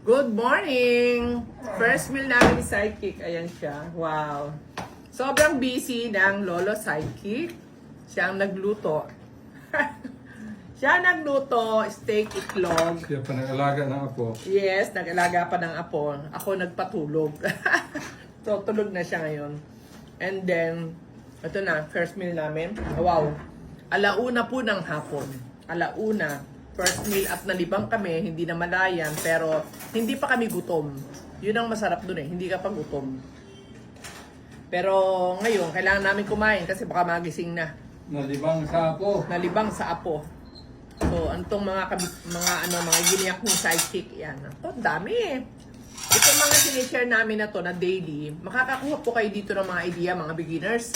Good morning! First meal namin ni Sidekick. Ayan siya. Wow. Sobrang busy ng Lolo Sidekick. Siya ang nagluto. Siya nagluto, steak, itlog. Siya pa nag-alaga ng apo. Yes, nag-alaga pa ng apo. Ako nagpatulog. So, tulog na siya ngayon. And then, ito na, first meal namin. Wow. Alauna po ng hapon. Alauna. First meal at nalibang kami, hindi na malayan, pero hindi pa kami gutom. Yun ang masarap dun eh, hindi ka pa gutom. Pero ngayon, kailangan namin kumain kasi baka magising na. Nalibang sa apo. Nalibang sa apo. So, antong mga giniyak ng Sidekick, yan. Ito, dami eh. Itong mga sinishare namin na to na daily, makakakuha po kayo dito ng mga idea, mga beginners.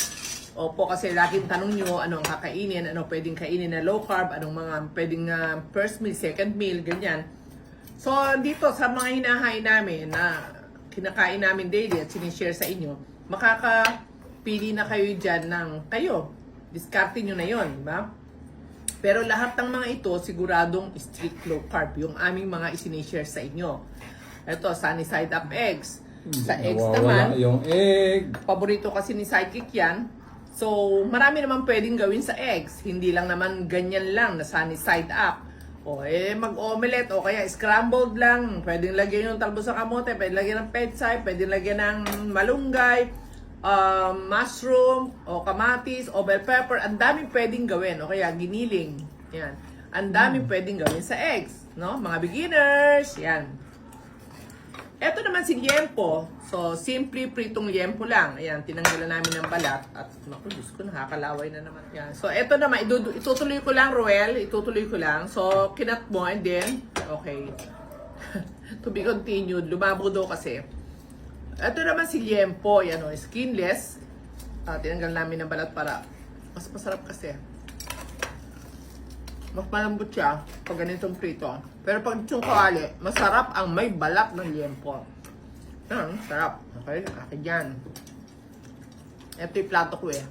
Opo, kasi laging tanong nyo, ano ang kakainin, ano pwedeng kainin na low carb, anong mga pwedeng first meal, second meal, ganyan. So, dito sa mga hinahain namin na kinakain namin daily at sinishare sa inyo, makakapili na kayo dyan ng kayo. Discarte nyo na yon, ba? Pero lahat ng mga ito, siguradong strict low carb, yung aming mga isinishare sa inyo. Ito, sunny side up eggs. Sa eggs naman, yung egg. paborito kasi ni Sidekick yan. So, marami naman pwedeng gawin sa eggs. Hindi lang naman ganyan lang na sunny side up. O, mag-omelette o kaya scrambled lang. Pwedeng lagyan yung talbos sa kamote, pwedeng lagyan ng pechay, pwedeng lagyan ng malunggay, mushroom, o kamatis, o bell pepper. Ang daming pwedeng gawin. O kaya giniling. Yan. Ang daming pwedeng gawin sa eggs. No? Mga beginners. Yan. Ito naman si liempo. So, simply pritong liempo lang. Ayan, tinanggalan namin ng balat. At, naku, Diyos ko, nakakalaway na naman. Ayan. So, ito naman, itutuloy ko lang, Roel. Itutuloy ko lang. So, kinat mo, and then, okay. To be continued. Lumabo daw kasi. Ito naman si liempo. Ayan, skinless. Tinanggal namin ng balat para mas masarap kasi. Mas malambot siya pag ganitong prito. Pero pag itong kawali, masarap ang may balat ng liempo. Sarap. Okay, akin yan. Ito yung plato ko eh.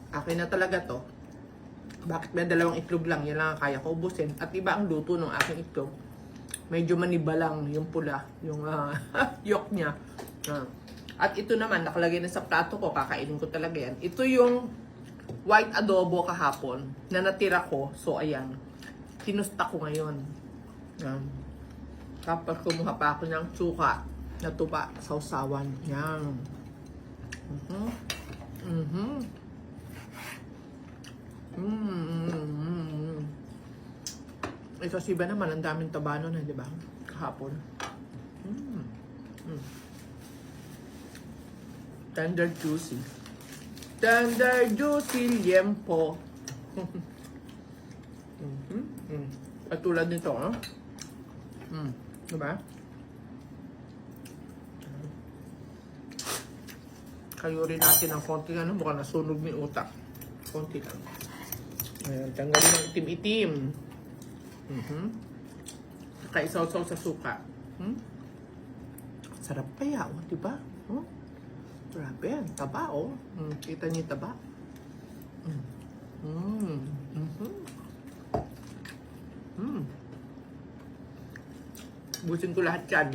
Akin na talaga to. Bakit may dalawang itlog lang? Yan lang ang kaya ko ubusin. At iba ang luto ng aking itlog. Medyo maniba lang yung pula. Yung yolk niya. At ito naman, nakalagay na sa plato ko. Kakainin ko talaga yan. Ito yung white adobo kahapon na natira ko. So, ayan. Kinusta ko ngayon. Yan. Tapos kumuha pa ako ng suka na tuba sa usawan. Yan. Ito si Iba naman, ang daming taba nun, di ba? Kahapon. Tender juicy. Tender juicy liempo. At tulad nito, diba? Kayo rin natin ng konti mukhang nasunog ni utak. Konti lang. Ayan, tanggalin ng itim-itim. Kakaisaw-saw sa suka. Sarap kaya, diba? Grabe yan, taba kita niyo yung taba. Busin ko lahat yan.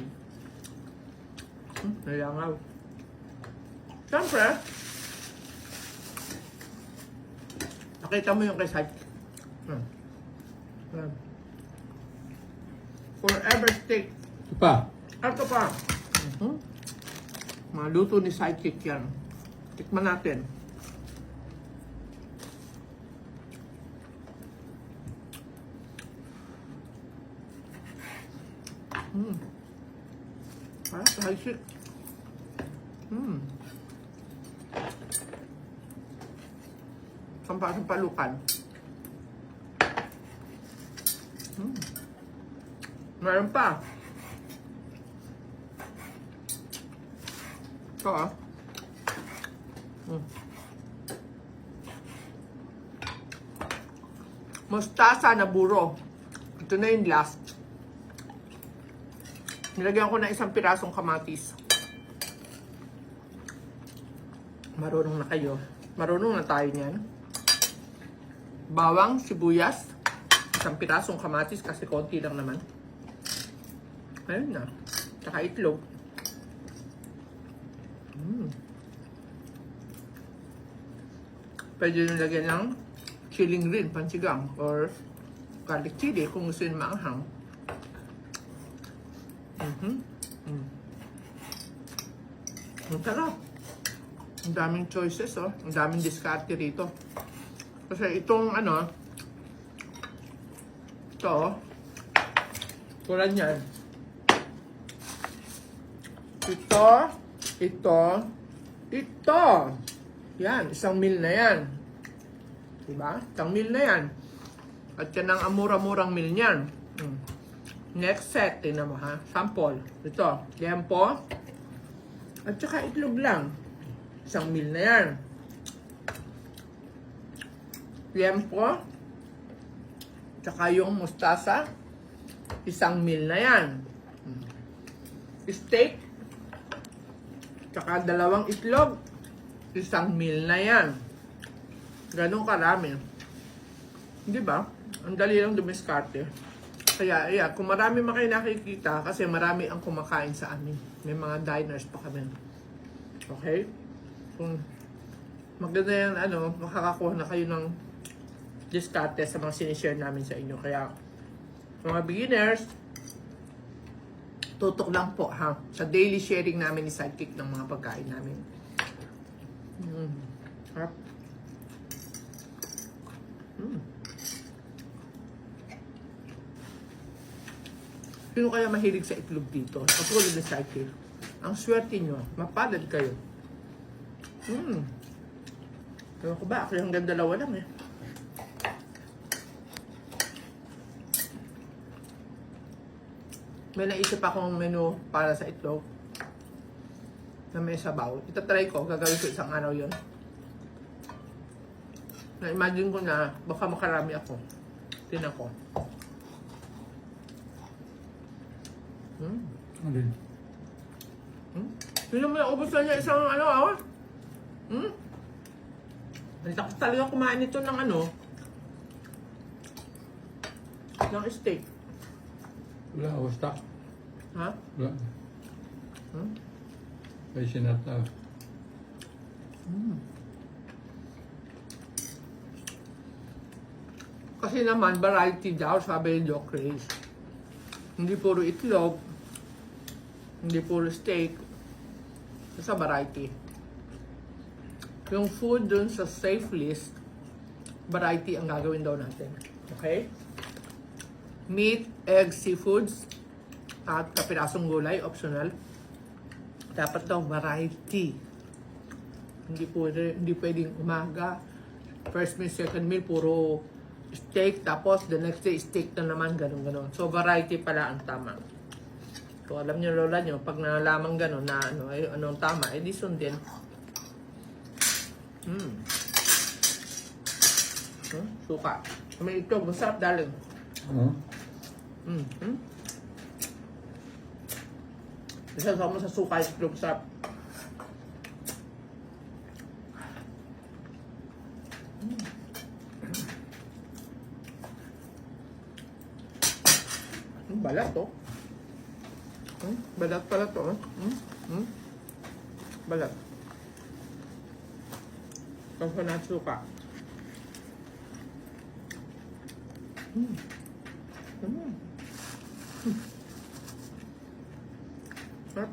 Nalangaw. Siyempre, nakita mo yung kay Sidekick. Forever steak. Ito pa. Ito pa. Maluto ni Sidekick yan. Tikman natin. Sidekick. Sampalukan. Meron pa. Ito mustasa na buro. Ito na yung last. Nilagyan ko na isang pirasong kamatis. Marunong na kayo. Marunong na tayo niyan. Bawang, sibuyas, isang pirasong kamatis kasi konti lang naman. Ayun na. Tsaka itlog. Pwede nyo lagyan ng chilling green, pansigang, or garlic chili kung gusto nyo maanghang. Ang sarap. Ang daming choices, oh. Ang daming diskarte rito. Kasi itong ano, ito, oh. Tulad yan. Ito. Yan, isang meal na yan. Diba? Isang meal na yan. At yan ang amura-murang meal niyan. Next set, tingnan mo ha. Sample. Ito, liempo. At saka itlog lang. Isang meal na yan. Liempo. Tsaka yung mustasa. Isang meal na yan. Steak. Tsaka dalawang itlog. Isang meal na yan. Ganun karami. Di ba? Ang dali lang dumiskarte. Kaya, yeah, kung marami man kayo nakikita, kasi marami ang kumakain sa amin. May mga diners pa kami. Okay? Kung maganda yan, makakakuha na kayo ng diskarte sa mga sinishare namin sa inyo. Kaya, mga beginners, tutok lang po ha sa daily sharing namin ni Sidekick ng mga pagkain namin. Harap. Sino kaya mahilig sa itlog dito? Katulad ni Sidekick. Ang swerte nyo, mapalad kayo. Ewan ko ba, ako hanggang dalawa lang eh. May naisip akong menu para sa itlog na may sabaw. Itatry ko, gagawin ko isang araw yun. Na-imagine ko na baka makarami ako. Tinan ko. Alin? Sino mo naubos na niya isang Hindi ako talaga kumain nito ng ng steak. Wala, basta. Ha? Wala. May sinata. Kasi naman, variety daw, sabi ni Doc Reyes. Hindi puro itlog, hindi puro steak, sa variety. Yung food dun sa safe list, variety ang gagawin daw natin. Okay? Meat, eggs, seafoods, at kapirasong gulay, optional. Dapat daw variety. Hindi pwedeng umaga, first meal, second meal, puro steak, tapos the next day steak na naman, ganun. So, variety pala ang tama. So, alam niyo, lola niyo, pag nalaman ganun na anong tama, di sundin. Suka. May itlog, masarap daling. Isa mo sa suka, itlog, sarap. Balat to. Balat pala to. Balat. Kasi na suka. Sarap.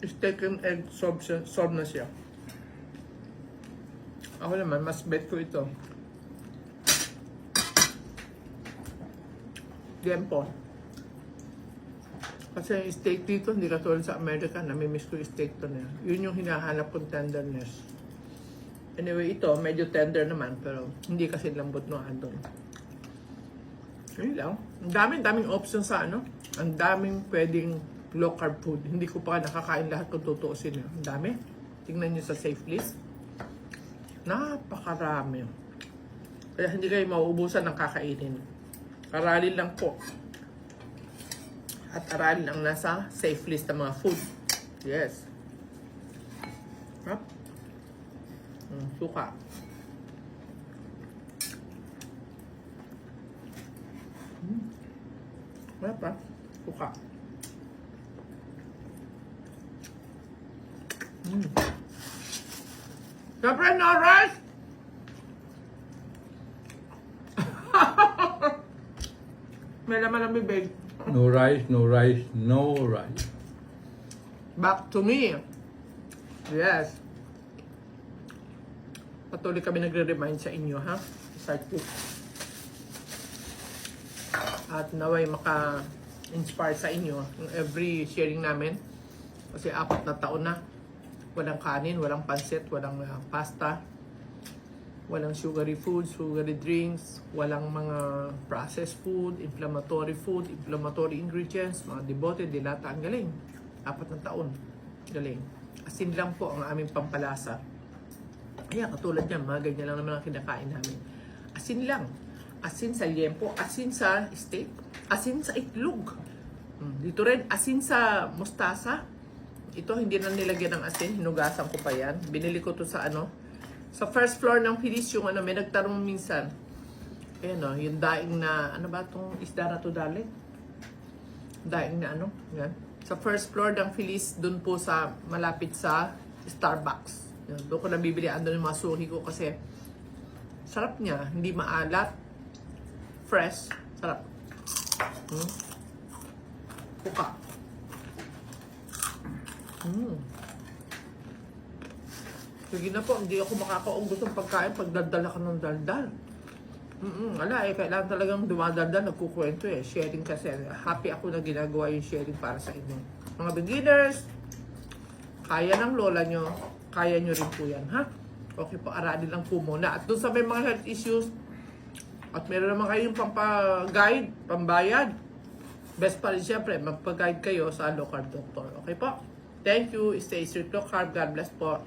Steak and egg sob na siya. Ako naman, mas bet ko ito. Liempo. Kasi yung steak dito, hindi katulad sa America, namimiss ko yung steak to na. Yun yung hinahanap kong tenderness. Anyway, ito, medyo tender naman, pero hindi kasi lambot no andon. Yun lang. Ang daming options sa Ang daming pwedeng low carb food. Hindi ko pa nakakain lahat kung tutuusin. Ang dami. Tingnan nyo sa safe list. Napakarami. Kaya hindi kayo mauubusan ng kakainin. Aralin lang po. At aralin ang nasa safe list ng mga food. Yes. Sarap. Suka. Sarap ah. Suka. Siyempre, no rice! May laman ang bibig. No rice, no rice, no rice. Back to me. Yes. Patuloy kami nagre-remind sa inyo, ha? Start with. At naway maka-inspire sa inyo yung every sharing namin. Kasi 4 na taon na. Walang kanin, walang pansit, walang pasta, walang sugary food, sugary drinks, walang mga processed food, inflammatory ingredients, mga debote, dilata. Ang galing. 4 na taon. Galing. Asin lang po ang aming pampalasa. Kaya katulad yan, mga ganyan lang naman ang kinakain namin. Asin lang. Asin sa liempo, asin sa steak, asin sa itlog. Dito rin, asin sa mustasa. Ito, hindi na nilagyan ng asin. Hinugasan ko pa yan. Binili ko to sa sa first floor ng Feliz, yung may nagtanong minsan. Ayan o, yung daing na, ano ba itong isda na to dali? Daing na yan. Sa first floor ng Feliz, dun po sa, malapit sa Starbucks. Yan, doon ko nabibili, andun yung mga suhi ko kasi sarap niya. Hindi maalat. Fresh. Sarap. Puka. Sige na po, hindi ako makakaunggot ng pagkain pag daldala ka ng daldal. Wala kailangan talagang dumadaldal, nagkukwento sharing kasi. Happy ako na ginagawa yung sharing para sa inyo. Mga beginners, kaya ng lola nyo, kaya nyo rin po yan, ha? Okay po, aralin lang po muna. At doon sa may mga health issues, at meron naman kayong pampa-guide, pambayad, best pa rin siyempre, magpa-guide kayo sa low carb doctor. Okay po? Thank you. Stay strict low carb. God bless po.